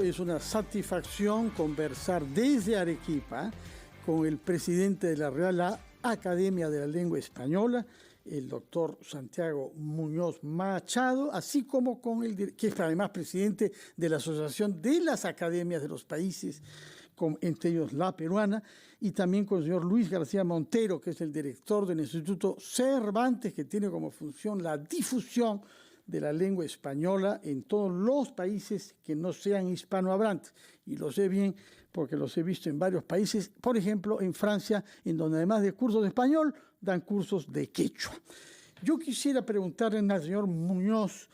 Es una satisfacción conversar desde Arequipa con el presidente de la Real Academia de la Lengua Española, el doctor Santiago Muñoz Machado, así como con el que es además presidente de la Asociación de las Academias de los Países, entre ellos la peruana, y también con el señor Luis García Montero, que es el director del Instituto Cervantes, que tiene como función la difusión de la lengua española en todos los países que no sean hispanohablantes. Y lo sé bien porque los he visto en varios países, por ejemplo, en Francia, en donde además de cursos de español, dan cursos de quechua. Yo quisiera preguntarle al señor Muñoz,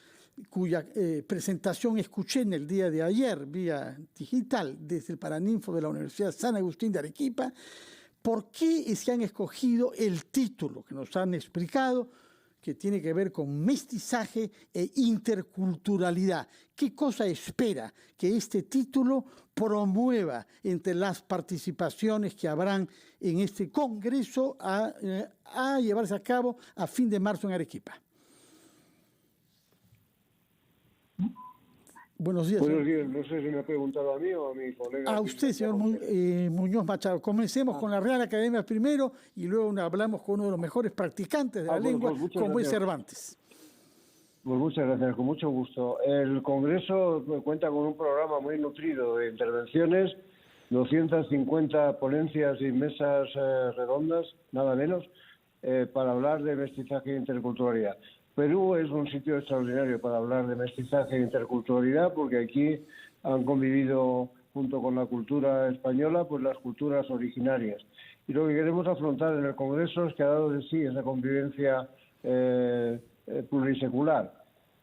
cuya presentación escuché en el día de ayer, vía digital, desde el Paraninfo de la Universidad San Agustín de Arequipa, ¿por qué se han escogido el título que nos han explicado, que tiene que ver con mestizaje e interculturalidad? ¿Qué cosa espera que este título promueva entre las participaciones que habrán en este congreso a llevarse a cabo a fin de marzo en Arequipa? Buenos días. Buenos días. No sé si me ha preguntado a mí o a mi colega. A usted, señor Muñoz Machado. Comencemos con la Real Academia primero y luego hablamos con uno de los mejores practicantes de la lengua, como es Cervantes. Pues muchas gracias, con mucho gusto. El Congreso cuenta con un programa muy nutrido de intervenciones, 250 ponencias y mesas redondas, nada menos, para hablar de mestizaje e interculturalidad. Perú es un sitio extraordinario para hablar de mestizaje e interculturalidad, porque aquí han convivido junto con la cultura española, pues las culturas originarias. Y lo que queremos afrontar en el Congreso es que ha dado de sí esa convivencia plurisecular.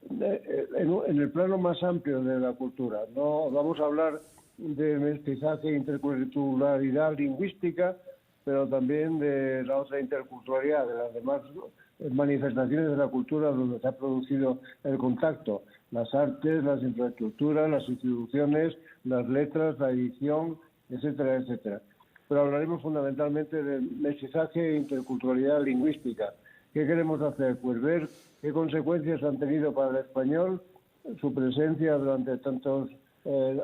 En el plano más amplio de la cultura, no vamos a hablar de mestizaje e interculturalidad lingüística, pero también de la otra interculturalidad, de las demás manifestaciones de la cultura donde se ha producido el contacto, las artes, las infraestructuras, las instituciones, las letras, la edición, etcétera, etcétera. Pero hablaremos fundamentalmente de mestizaje e interculturalidad lingüística. ¿Qué queremos hacer? Pues ver qué consecuencias han tenido para el español su presencia durante tantos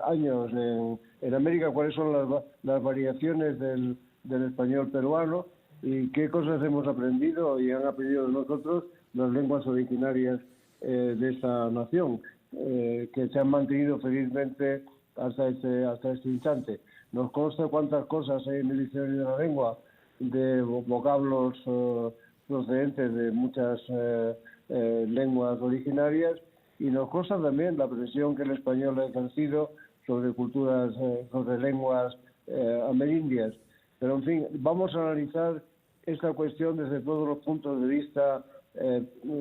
años en América, cuáles son las variaciones del español peruano y qué cosas hemos aprendido y han aprendido de nosotros las lenguas originarias de esta nación, que se han mantenido felizmente hasta este instante. Nos consta cuántas cosas hay en el diccionario de la lengua, de vocablos procedentes de muchas lenguas originarias, y nos consta también la presión que el español ha ejercido sobre culturas, sobre lenguas amerindias. Pero, en fin, vamos a analizar esta cuestión desde todos los puntos de vista,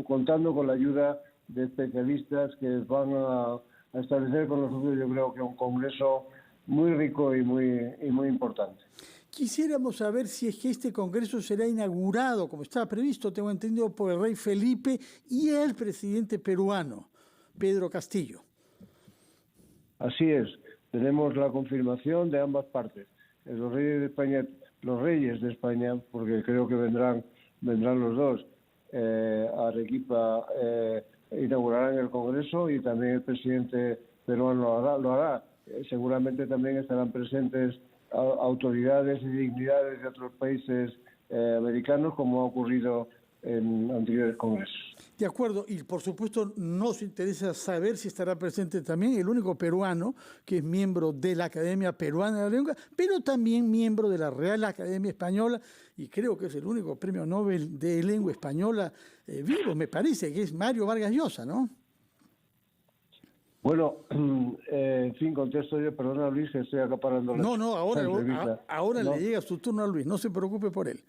contando con la ayuda de especialistas que van a establecer con nosotros, yo creo que un congreso muy rico y muy importante. Quisiéramos saber si es que este congreso será inaugurado, como estaba previsto, tengo entendido, por el rey Felipe y el presidente peruano, Pedro Castillo. Así es, tenemos la confirmación de ambas partes. Los reyes de España, porque creo que vendrán los dos, a Arequipa inaugurarán el Congreso, y también el presidente peruano lo hará. Seguramente también estarán presentes autoridades y dignidades de otros países americanos, como ha ocurrido en anteriores congresos. De acuerdo, y por supuesto nos interesa saber si estará presente también el único peruano que es miembro de la Academia Peruana de la Lengua, pero también miembro de la Real Academia Española, y creo que es el único premio Nobel de Lengua Española vivo, me parece, que es Mario Vargas Llosa, ¿no? Bueno, en fin, contesto yo, perdona Luis, que estoy acaparando la entrevista. Ahora le llega su turno a Luis, no se preocupe por él.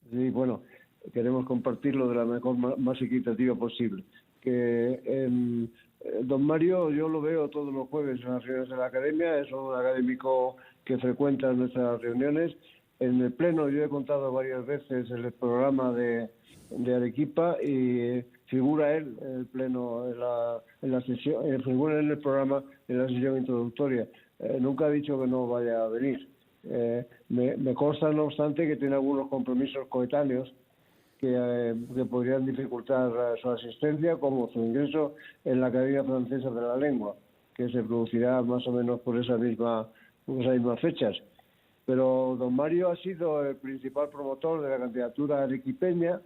Sí, bueno, queremos compartirlo de la mejor, más equitativa posible. Que don Mario, yo lo veo todos los jueves en las reuniones de la Academia, es un académico que frecuenta nuestras reuniones. En el Pleno yo he contado varias veces el programa de Arequipa, y figura él en el Pleno, en la sesión, figura en el programa en la sesión introductoria. Nunca ha dicho que no vaya a venir. Me consta, no obstante, que tiene algunos compromisos coetáneos que podrían dificultar su asistencia, como su ingreso en la Academia Francesa de la Lengua. que se producirá más o menos por esas mismas fechas. Pero don Mario ha sido el principal promotor de la candidatura arequipeña,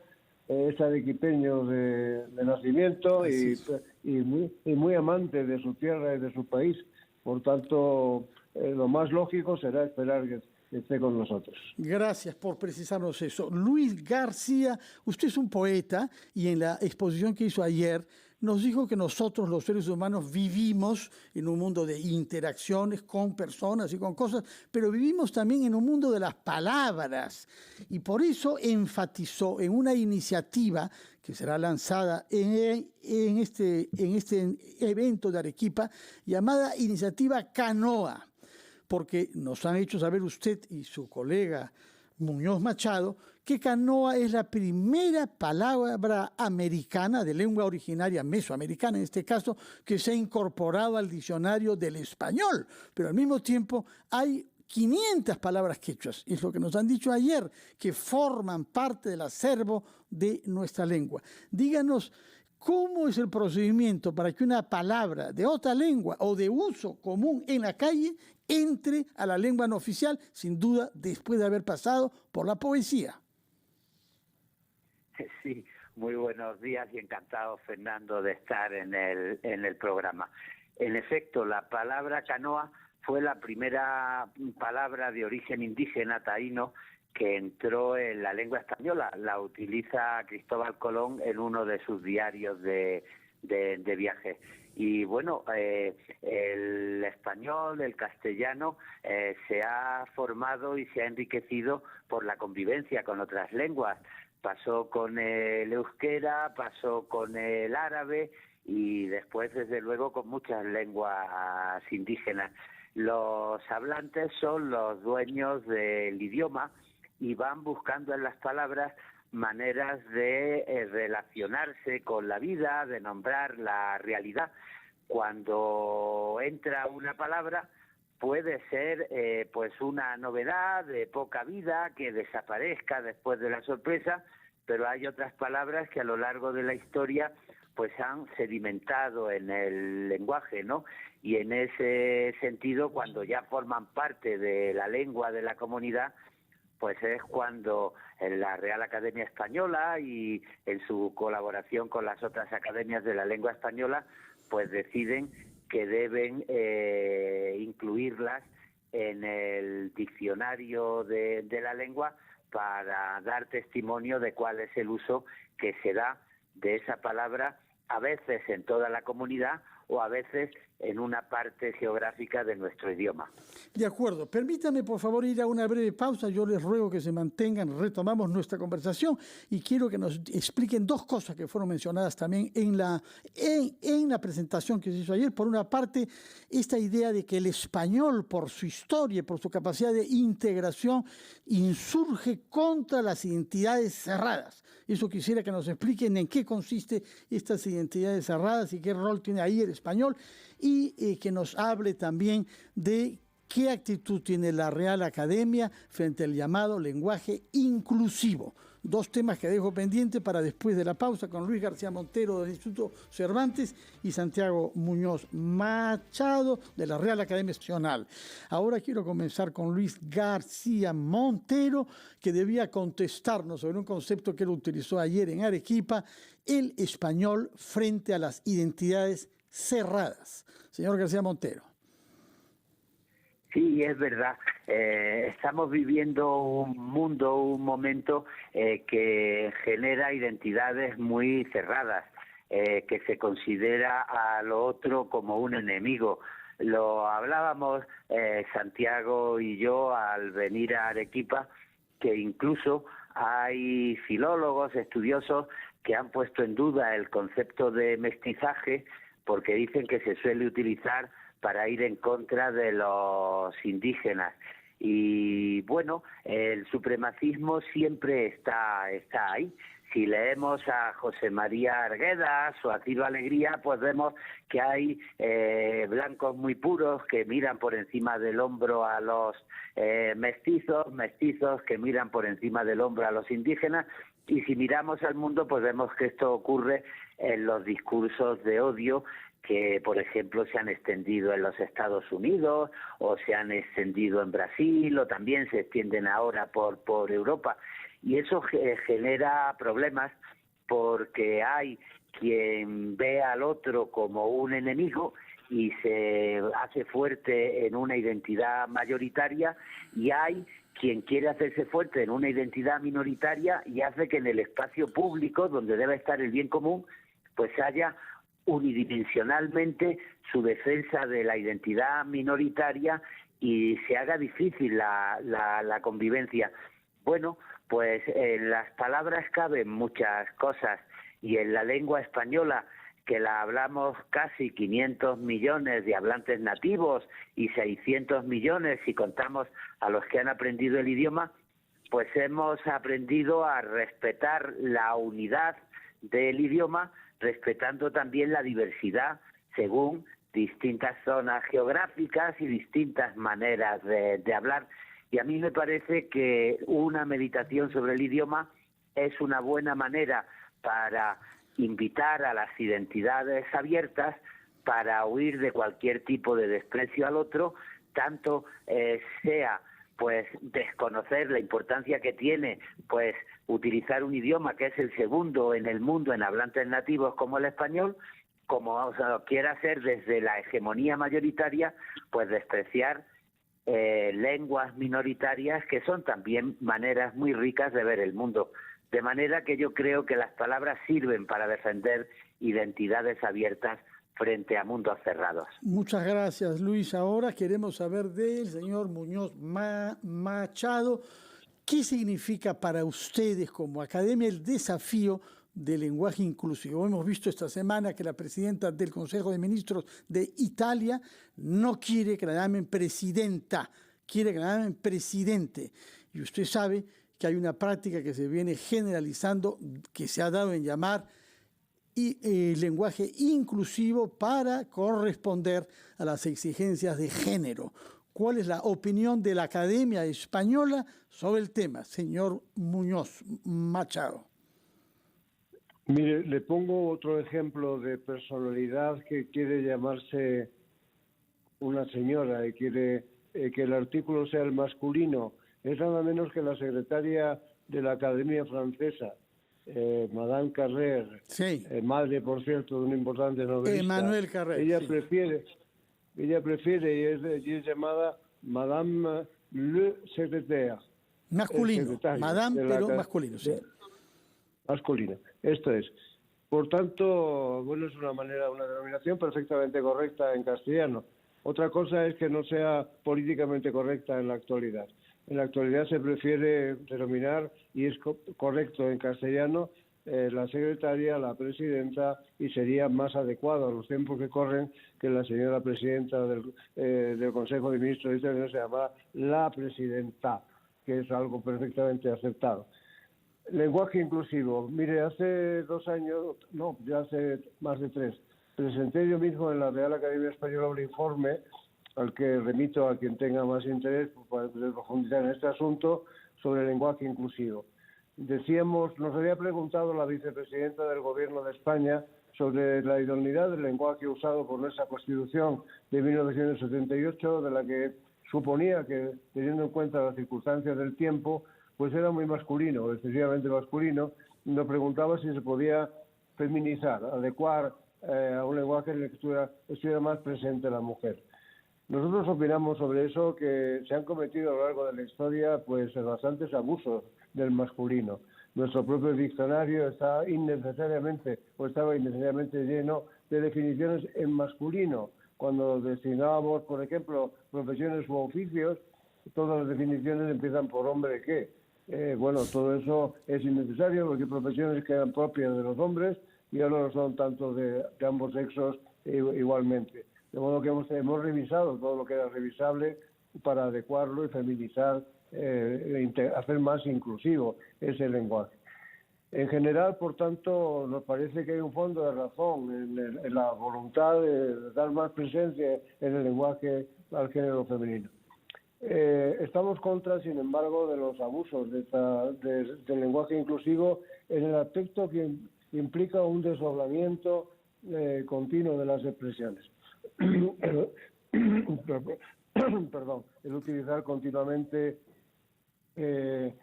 es arequipeño de nacimiento y muy amante de su tierra y de su país. Por tanto, lo más lógico será esperar que esté con nosotros. Gracias por precisarnos eso. Luis García, usted es un poeta y en la exposición que hizo ayer nos dijo que nosotros los seres humanos vivimos en un mundo de interacciones con personas y con cosas, pero vivimos también en un mundo de las palabras. Y por eso enfatizó en una iniciativa que será lanzada en este evento de Arequipa, llamada Iniciativa Canoa, porque nos han hecho saber usted y su colega Muñoz Machado que canoa es la primera palabra americana, de lengua originaria mesoamericana en este caso, que se ha incorporado al diccionario del español, pero al mismo tiempo hay 500 palabras quechuas, es lo que nos han dicho ayer, que forman parte del acervo de nuestra lengua. Díganos, ¿cómo es el procedimiento para que una palabra de otra lengua o de uso común en la calle entre a la lengua no oficial, sin duda después de haber pasado por la poesía? Sí, muy buenos días y encantado, Fernando, de estar en el programa. En efecto, la palabra canoa fue la primera palabra de origen indígena taíno que entró en la lengua española. La utiliza Cristóbal Colón en uno de sus diarios de viaje. Y bueno, el español, el castellano, se ha formado y se ha enriquecido por la convivencia con otras lenguas. Pasó con el euskera, pasó con el árabe y después, desde luego, con muchas lenguas indígenas. Los hablantes son los dueños del idioma y van buscando en las palabras maneras de relacionarse con la vida, de nombrar la realidad. Cuando entra una palabra, puede ser pues una novedad de poca vida que desaparezca después de la sorpresa, pero hay otras palabras que a lo largo de la historia pues han sedimentado en el lenguaje, ¿no? Y en ese sentido, cuando ya forman parte de la lengua de la comunidad, pues es cuando en la Real Academia Española y en su colaboración con las otras academias de la lengua española, pues deciden que deben incluirlas en el diccionario de la lengua para dar testimonio de cuál es el uso que se da de esa palabra, a veces en toda la comunidad o a veces en una parte geográfica de nuestro idioma. De acuerdo. Permítame, por favor, ir a una breve pausa. Yo les ruego que se mantengan. Retomamos nuestra conversación y quiero que nos expliquen dos cosas que fueron mencionadas también en la presentación que se hizo ayer. Por una parte, esta idea de que el español, por su historia y por su capacidad de integración, insurge contra las identidades cerradas. Eso quisiera que nos expliquen en qué consiste estas identidades cerradas y qué rol tiene ahí el español, y que nos hable también de qué actitud tiene la Real Academia frente al llamado lenguaje inclusivo. Dos temas que dejo pendientes para después de la pausa con Luis García Montero del Instituto Cervantes y Santiago Muñoz Machado de la Real Academia Nacional. Ahora quiero comenzar con Luis García Montero, que debía contestarnos sobre un concepto que él utilizó ayer en Arequipa, el español frente a las identidades cerradas. Señor García Montero. Sí, es verdad. Estamos viviendo un mundo, un momento que genera identidades muy cerradas, que se considera a lo otro como un enemigo. Lo hablábamos Santiago y yo al venir a Arequipa, que incluso hay filólogos, estudiosos, que han puesto en duda el concepto de mestizaje porque dicen que se suele utilizar para ir en contra de los indígenas. Y bueno, el supremacismo siempre está ahí. Si leemos a José María Arguedas o a Ciro Alegría, pues vemos que hay blancos muy puros que miran por encima del hombro a los mestizos que miran por encima del hombro a los indígenas. Y si miramos al mundo, pues vemos que esto ocurre en los discursos de odio que, por ejemplo, se han extendido en los Estados Unidos o se han extendido en Brasil o también se extienden ahora por Europa. Y eso genera problemas porque hay quien ve al otro como un enemigo y se hace fuerte en una identidad mayoritaria, y hay quien quiere hacerse fuerte en una identidad minoritaria y hace que en el espacio público, donde debe estar el bien común, pues haya unidimensionalmente su defensa de la identidad minoritaria y se haga difícil la convivencia. Bueno, pues en las palabras caben muchas cosas, y en la lengua española, que la hablamos casi 500 millones de hablantes nativos y 600 millones si contamos a los que han aprendido el idioma, pues hemos aprendido a respetar la unidad del idioma, respetando también la diversidad según distintas zonas geográficas y distintas maneras de hablar. Y a mí me parece que una meditación sobre el idioma es una buena manera para invitar a las identidades abiertas, para huir de cualquier tipo de desprecio al otro, tanto sea pues desconocer la importancia que tiene pues utilizar un idioma que es el segundo en el mundo en hablantes nativos como el español, como quiera ser desde la hegemonía mayoritaria, pues despreciar lenguas minoritarias que son también maneras muy ricas de ver el mundo. De manera que yo creo que las palabras sirven para defender identidades abiertas frente a mundos cerrados. Muchas gracias, Luis. Ahora queremos saber del señor Muñoz Machado, ¿qué significa para ustedes como academia el desafío del lenguaje inclusivo? Hemos visto esta semana que la presidenta del Consejo de Ministros de Italia no quiere que la llamen presidenta, quiere que la llamen presidente. Y usted sabe que hay una práctica que se viene generalizando, que se ha dado en llamar lenguaje inclusivo para corresponder a las exigencias de género. ¿Cuál es la opinión de la Academia Española sobre el tema, señor Muñoz Machado? Mire, le pongo otro ejemplo de personalidad que quiere llamarse una señora y quiere que el artículo sea el masculino. Es nada menos que la secretaria de la Academia Francesa, Madame Carrère, sí. Madre, por cierto, de un importante novelista. Emmanuel Carrère. Ella sí. prefiere y es llamada Madame le Secrétaire. Masculino, Madame, pero masculino, sí. Masculino, esto es. Por tanto, bueno, es una denominación perfectamente correcta en castellano. Otra cosa es que no sea políticamente correcta en la actualidad. En la actualidad se prefiere denominar, y es correcto en castellano, la secretaria, la presidenta, y sería más adecuado a los tiempos que corren que la señora presidenta del Consejo de Ministros de Italia se llama la presidenta, que es algo perfectamente aceptado. Lenguaje inclusivo. Mire, hace 2 años, no, ya hace más de 3, presenté yo mismo en la Real Academia Española un informe al que remito a quien tenga más interés para profundizar en este asunto sobre el lenguaje inclusivo. Decíamos, nos había preguntado la vicepresidenta del Gobierno de España sobre la idoneidad del lenguaje usado por nuestra Constitución de 1978, de la que suponía que, teniendo en cuenta las circunstancias del tiempo, pues era muy masculino, excesivamente masculino. Nos preguntaba si se podía feminizar, adecuar a un lenguaje en el que estuviera más presente la mujer. Nosotros opinamos sobre eso que se han cometido a lo largo de la historia pues bastantes abusos del masculino. Nuestro propio diccionario estaba innecesariamente lleno de definiciones en masculino. Cuando destinábamos, por ejemplo, profesiones u oficios, todas las definiciones empiezan por hombre qué. Bueno, todo eso es innecesario porque hay profesiones que eran propias de los hombres y ahora lo son tanto de ambos sexos igualmente. De modo que hemos revisado todo lo que era revisable para adecuarlo y feminizar, hacer más inclusivo ese lenguaje. En general, por tanto, nos parece que hay un fondo de razón en la voluntad de dar más presencia en el lenguaje al género femenino. Estamos contra, sin embargo, de los abusos del lenguaje inclusivo en el aspecto que implica un desdoblamiento continuo de las expresiones. Perdón, el utilizar continuamente el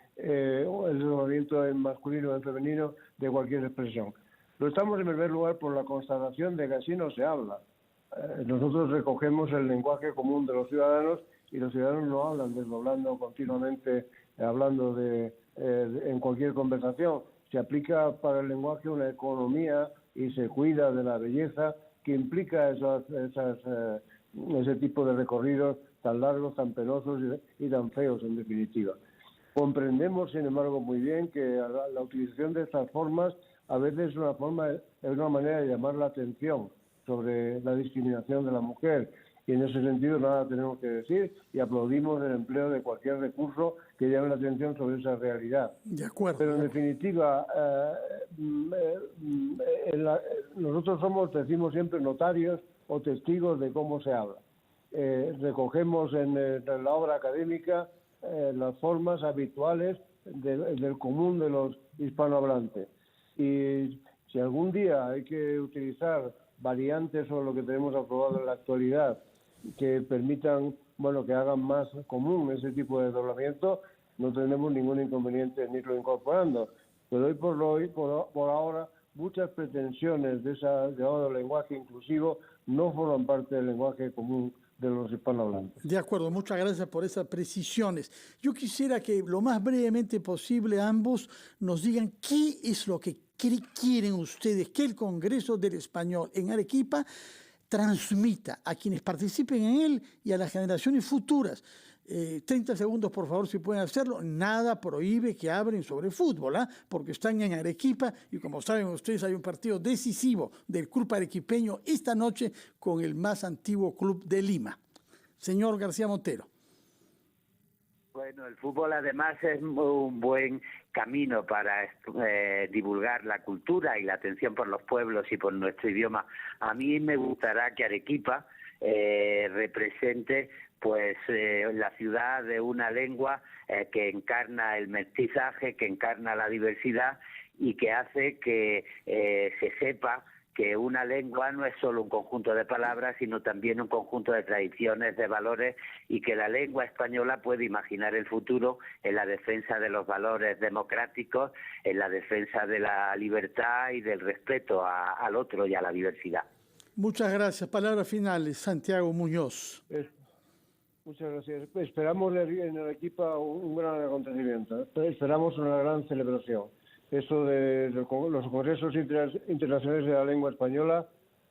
movimiento en masculino o en femenino de cualquier expresión. Lo estamos en primer lugar por la constatación de que así no se habla. Nosotros recogemos el lenguaje común de los ciudadanos y los ciudadanos no hablan desdoblando continuamente, hablando en cualquier conversación. Se aplica para el lenguaje una economía y se cuida de la belleza que implica ese tipo de recorridos tan largos, tan penosos y tan feos, en definitiva. Comprendemos, sin embargo, muy bien que la utilización de estas formas a veces es una manera de llamar la atención sobre la discriminación de la mujer. Y en ese sentido nada tenemos que decir y aplaudimos el empleo de cualquier recurso que llame la atención sobre esa realidad. De acuerdo. Pero en definitiva, nosotros decimos siempre notarios o testigos de cómo se habla. Recogemos en la obra académica las formas habituales del común de los hispanohablantes. Y si algún día hay que utilizar variantes sobre lo que tenemos aprobado en la actualidad que permitan, que hagan más común ese tipo de desdoblamiento, no tenemos ningún inconveniente en irlo incorporando. Pero hoy por ahora, muchas pretensiones de ese llamado lenguaje inclusivo no forman parte del lenguaje común de los hispanohablantes. De acuerdo, muchas gracias por esas precisiones. Yo quisiera que lo más brevemente posible ambos nos digan qué es lo que quieren ustedes que el Congreso del Español en Arequipa transmita a quienes participen en él y a las generaciones futuras. 30 segundos, por favor, si pueden hacerlo. Nada prohíbe que hablen sobre fútbol, porque están en Arequipa y, como saben ustedes, hay un partido decisivo del club arequipeño esta noche con el más antiguo club de Lima. Señor García Montero. Bueno, el fútbol además es un buen camino para divulgar la cultura y la atención por los pueblos y por nuestro idioma. A mí me gustará que Arequipa represente la ciudad de una lengua que encarna el mestizaje, que encarna la diversidad y que hace que se sepa que una lengua no es solo un conjunto de palabras, sino también un conjunto de tradiciones, de valores, y que la lengua española puede imaginar el futuro en la defensa de los valores democráticos, en la defensa de la libertad y del respeto al otro y a la diversidad. Muchas gracias. Palabras finales, Santiago Muñoz. Muchas gracias. Esperamos en Arequipa un gran acontecimiento. Esperamos una gran celebración. Eso de los congresos internacionales de la lengua española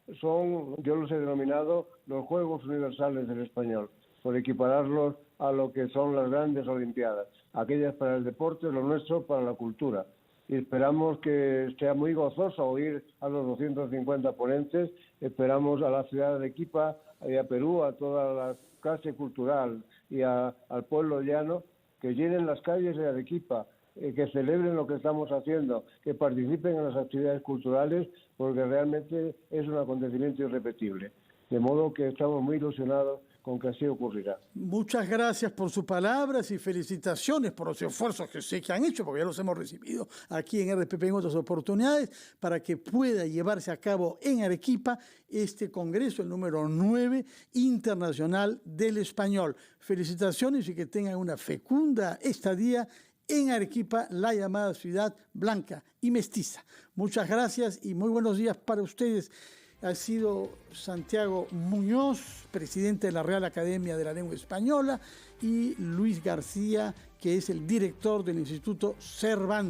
yo los he denominado los Juegos Universales del Español, por equipararlos a lo que son las grandes Olimpiadas, aquellas para el deporte, lo nuestro para la cultura. Y esperamos que sea muy gozoso oír a los 250 ponentes, esperamos a la ciudad de Arequipa y a Perú, a toda la clase cultural y al pueblo llano, que llenen las calles de Arequipa, que celebren lo que estamos haciendo, que participen en las actividades culturales, porque realmente es un acontecimiento irrepetible. De modo que estamos muy ilusionados con que así ocurrirá. Muchas gracias por sus palabras y felicitaciones por los esfuerzos que sé que han hecho, porque ya los hemos recibido aquí en RPP en otras oportunidades, para que pueda llevarse a cabo en Arequipa este congreso, el número 9 internacional del español. Felicitaciones y que tengan una fecunda estadía en Arequipa, la llamada ciudad blanca y mestiza. Muchas gracias y muy buenos días para ustedes. Ha sido Santiago Muñoz, presidente de la Real Academia de la Lengua Española, y Luis García, que es el director del Instituto Cervantes.